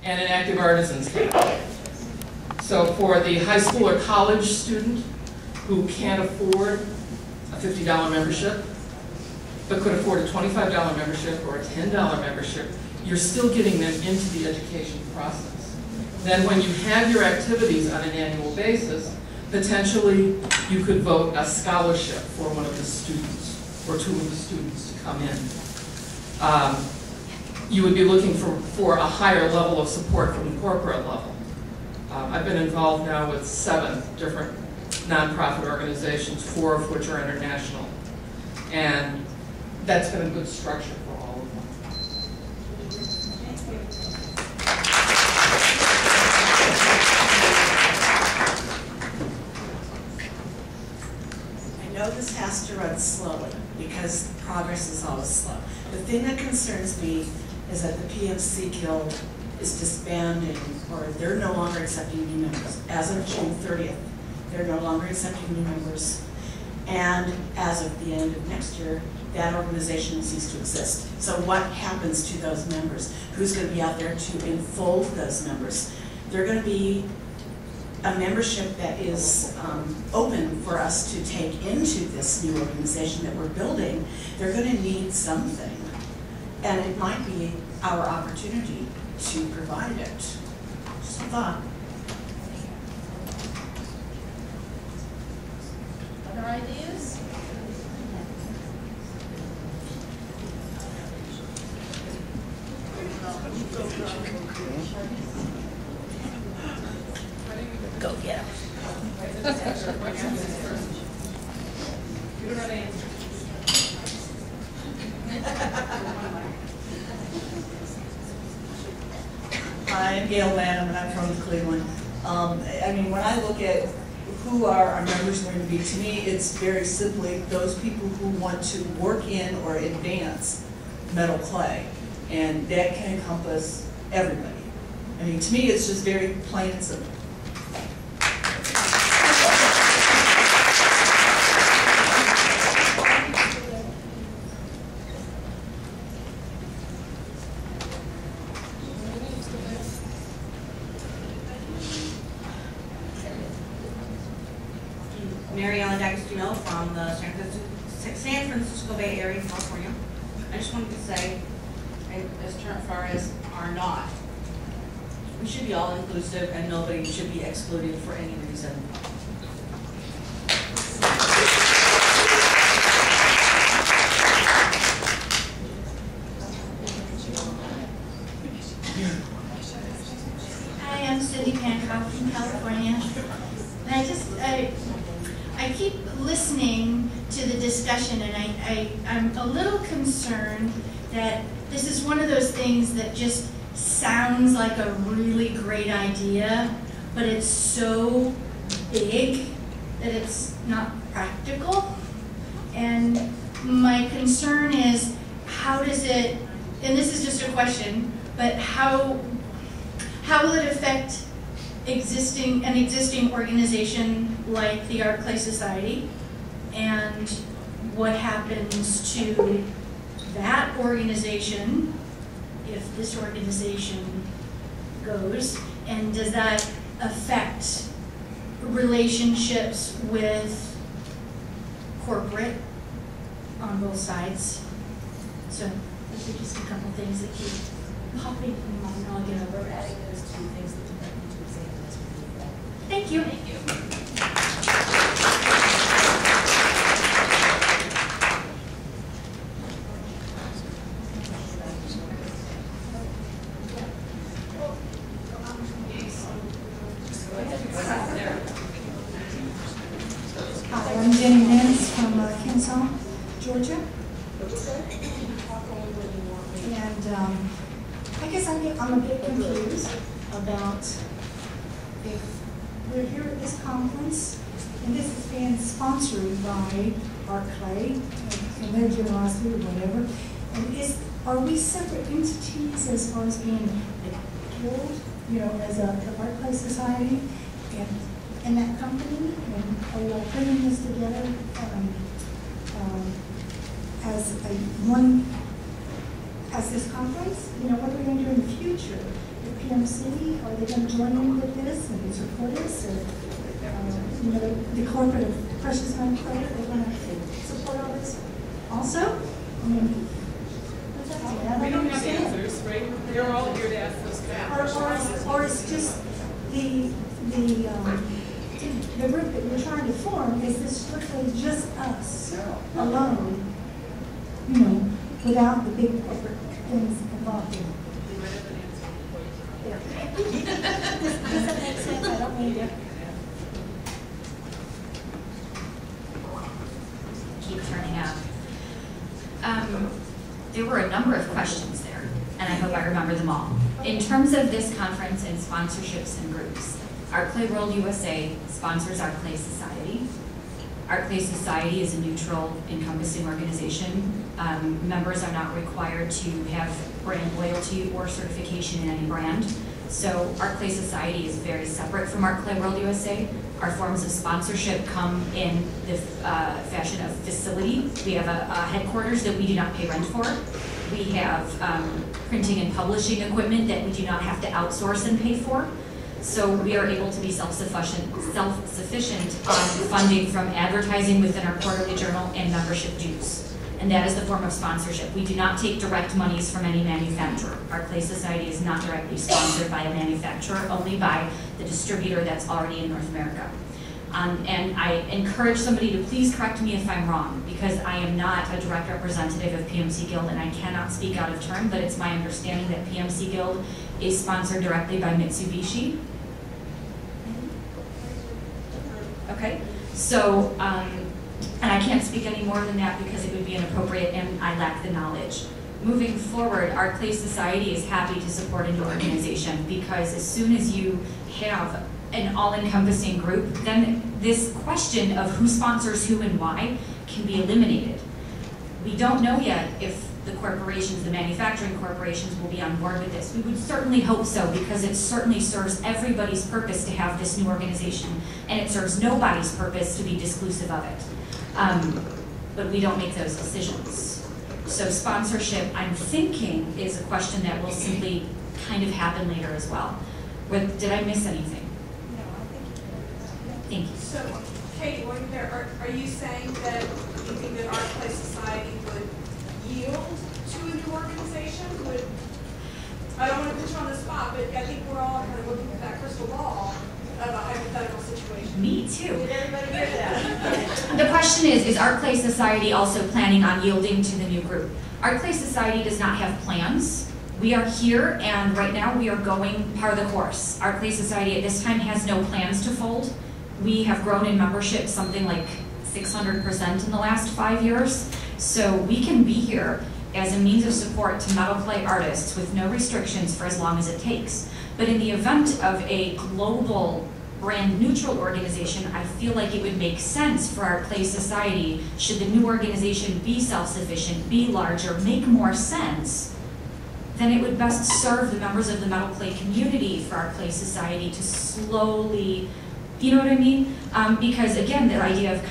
and an active artisans camp. So for the high school or college student who can't afford a $50 membership, but could afford a $25 membership or a $10 membership, you're still getting them into the education process. Then when you have your activities on an annual basis, potentially you could vote a scholarship for one of the students or two of the students to come in. You would be looking for a higher level of support from the corporate level. I've been involved now with 7 different nonprofit organizations, 4 of which are international. And that's been a good structure for all of them. I know this has to run slowly because progress is always slow. The thing that concerns me is that the PMC Guild is disbanding, or they're no longer accepting new members. As of June 30th, they're no longer accepting new members. And as of the end of next year, that organization will cease to exist. So what happens to those members? Who's going to be out there to enfold those members? They're going to be a membership that is open for us to take into this new organization that we're building. They're going to need something. And it might be our opportunity to provide it. Just a thought. Other ideas? Go get them. Hi, I'm Gail Lanham, and I'm from Cleveland. I mean, when I look at who our members are going to be, to me, it's very simply those people who want to work in or advance metal clay, and that can encompass everybody. I mean, to me, it's just very plain and simple. Mary Ellen D'Agostino from the San Francisco Bay Area, California. I just wanted to say, as far as are not, we should be all inclusive and nobody should be excluded for any reason. Hi, I'm Cindy Pancock from California. And I keep listening to the discussion, and I'm a little concerned that this is one of those things that just sounds like a really great idea, but it's so big that it's not practical. And my concern is, how does it, and this is just a question, but how will it affect an existing organization like the Art Clay Society, and what happens to that organization if this organization goes, and does that affect relationships with corporate on both sides? So those are just a couple things that keep popping in my mind. I'll get over it. Adding those 2 things that you have to examine as we do that. Thank you. Thank you. Hi, I'm Jenny Nance from Kennesaw, Georgia. And I guess I'm a bit confused about if we're here at this conference, and this is being sponsored by Art Clay and their generosity or whatever. And are we separate entities as far as being a guild, you know, as a Art Clay Society and that company? And are we all putting this together as this conference? You know, what are we going to do in the future? future? The PMC, are they going to join in with this and support us? Or, you know, the corporate of precious metal clay, they're going to support all this also? I mean, I We don't don't have understand. answers, right? They're all here to ask those questions. Or it's just the group that you're trying to form, is this strictly just us alone, you know, without the big corporate things involved in it? Does that make sense? I don't mean to. Keep turning up. There were a number of questions there, and I hope I remember them all. In terms of this conference and sponsorships and groups, Art Clay World USA sponsors Art Clay Society. Art Clay Society is a neutral, encompassing organization. Members are not required to have brand loyalty or certification in any brand. So Art Clay Society is very separate from Art Clay World USA. Our forms of sponsorship come in the fashion of facility. We have a headquarters that we do not pay rent for. We have printing and publishing equipment that we do not have to outsource and pay for. So we are able to be self-sufficient on funding from advertising within our quarterly journal and membership dues. And that is the form of sponsorship. We do not take direct monies from any manufacturer. Art Clay Society is not directly sponsored by a manufacturer, only by the distributor that's already in North America. And I encourage somebody to please correct me if I'm wrong, because I am not a direct representative of PMC Guild and I cannot speak out of turn, but it's my understanding that PMC Guild is sponsored directly by Mitsubishi. Okay, so, and I can't speak any more than that because it would be inappropriate and I lack the knowledge. Moving forward, Art Clay Society is happy to support a new organization because as soon as you have an all-encompassing group, then this question of who sponsors who and why can be eliminated. We don't know yet if the corporations, the manufacturing corporations, will be on board with this. We would certainly hope so because it certainly serves everybody's purpose to have this new organization, and it serves nobody's purpose to be disclusive of it. But we don't make those decisions. So sponsorship, I'm thinking, is a question that will simply kind of happen later as well. Did I miss anything? No, I think you did. Thank you. So, Kate, are you saying that you think that Art Clay Society would yield to a new organization? I don't want to put you on the spot, but I think we're all kind of looking at that crystal ball of a hypothetical situation. Me too. Did everybody hear that? The question is Art Clay Society also planning on yielding to the new group? Art Clay Society does not have plans. We are here, and right now we are going par the course. Art Clay Society at this time has no plans to fold. We have grown in membership something like 600% in the last 5 years. So we can be here as a means of support to metal clay artists with no restrictions for as long as it takes. But in the event of a global brand neutral organization, I feel like it would make sense for Art Clay Society, should the new organization be self-sufficient, be larger, make more sense, then it would best serve the members of the metal clay community for Art Clay Society to slowly, you know what I mean? Because again, the idea of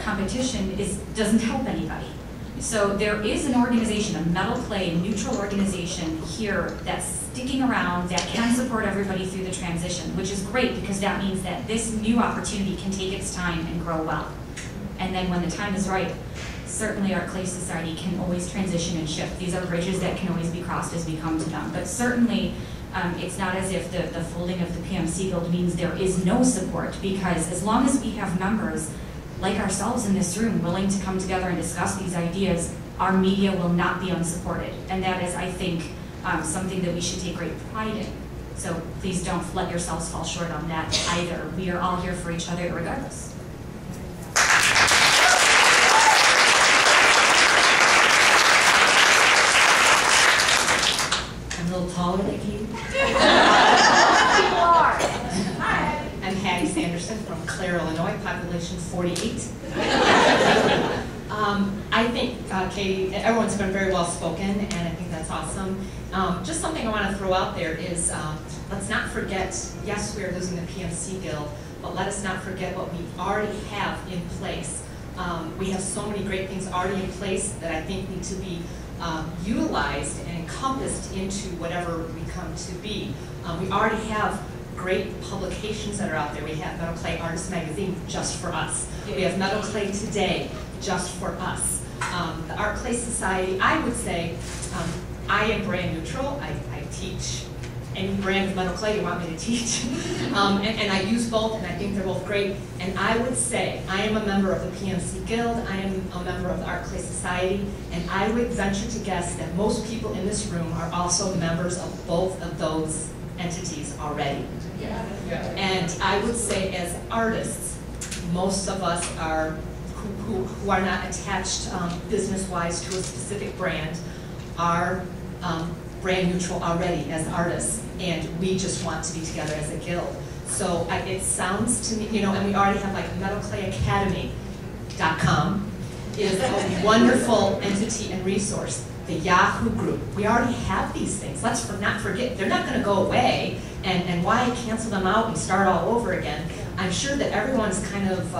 competition doesn't help anybody. So there is an organization, a metal clay neutral organization here that's sticking around, that can support everybody through the transition, which is great because that means that this new opportunity can take its time and grow well. And then when the time is right, certainly Art Clay Society can always transition and shift. These are bridges that can always be crossed as we come to them. But certainly, it's not as if the folding of the PMC Guild means there is no support, because as long as we have members like ourselves in this room willing to come together and discuss these ideas, our media will not be unsupported. And that is, I think, something that we should take great pride in. So please don't let yourselves fall short on that either. We are all here for each other regardless. I'm a little taller than you. People are. Hi. I'm Hattie Sanderson from Clare, Illinois, population 48. I think, Katie, everyone's been very well spoken, and I think that's awesome. Just something I want to throw out there is, let's not forget, yes, we are losing the PMC Guild, but let us not forget what we already have in place. We have so many great things already in place that I think need to be utilized and encompassed into whatever we come to be. We already have great publications that are out there. We have Metal Clay Artist Magazine just for us. We have Metal Clay Today just for us. The Art Clay Society, I would say, I am brand neutral. I teach any brand of metal clay you want me to teach. And I use both, and I think they're both great. And I would say, I am a member of the PMC Guild, I am a member of the Art Clay Society, and I would venture to guess that most people in this room are also members of both of those entities already. And I would say as artists, most of us are, who are not attached business-wise to a specific brand, are brand neutral already as artists, and we just want to be together as a guild. So it sounds to me, you know, and we already have like metalclayacademy.com is a wonderful entity and resource. The Yahoo group, we already have these things. Let's not forget, they're not going to go away, and why cancel them out and start all over again? I'm sure that everyone's kind of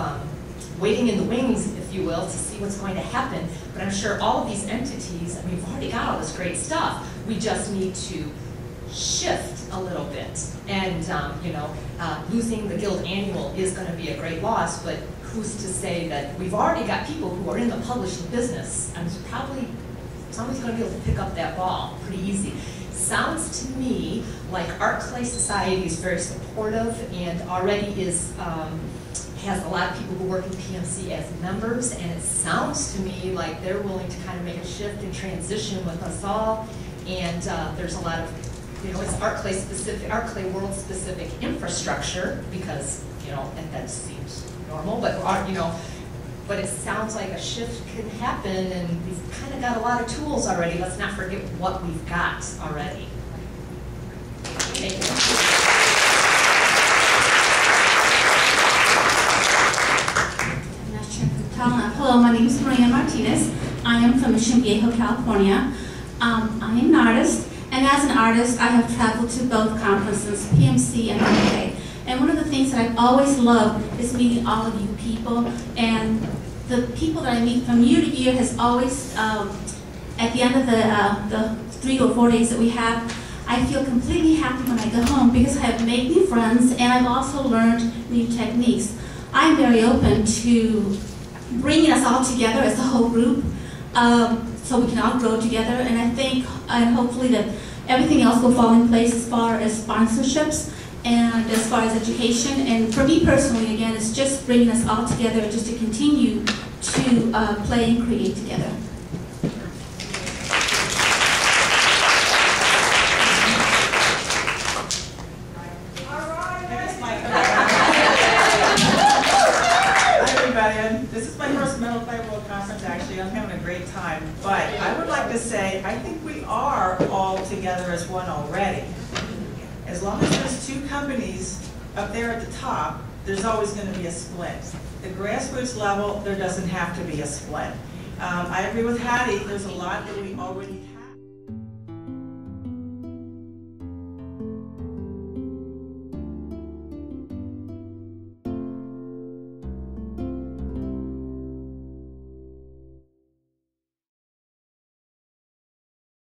waiting in the wings, if you will, to see what's going to happen. But I'm sure all of these entities, I mean, we've already got all this great stuff. We just need to shift a little bit. And, you know, losing the Guild Annual is going to be a great loss, but who's to say that we've already got people who are in the publishing business, and somebody's going to be able to pick up that ball pretty easy. Sounds to me like Art Clay Society is very supportive and already is, has a lot of people who work in PMC as members, and it sounds to me like they're willing to kind of make a shift and transition with us all. And there's a lot of, you know, it's Art Clay specific, Art Clay world specific infrastructure, because, you know, and that seems normal, but you know, but it sounds like a shift can happen, and we've kind of got a lot of tools already. Let's not forget what we've got already. Thank you. Hello, my name is Maria Martinez. I am from Mission Viejo, California. I am an artist, and as an artist, I have traveled to both conferences, PMC and RK. And one of the things that I've always loved is meeting all of you people, and the people that I meet from year to year has always, at the end of the 3 or 4 days that we have, I feel completely happy when I go home because I have made new friends and I've also learned new techniques. I'm very open to bringing us all together as a whole group so we can all grow together, and I think and hopefully that everything else will fall in place as far as sponsorships and as far as education. And for me personally, again, it's just bringing us all together just to continue to play and create together. This is my first Metal Clay World Conference, actually. I'm having a great time. But I would like to say, I think we are all together as one already. As long as there's 2 companies up there at the top, there's always going to be a split. The grassroots level, there doesn't have to be a split. I agree with Hattie, there's a lot that we already have.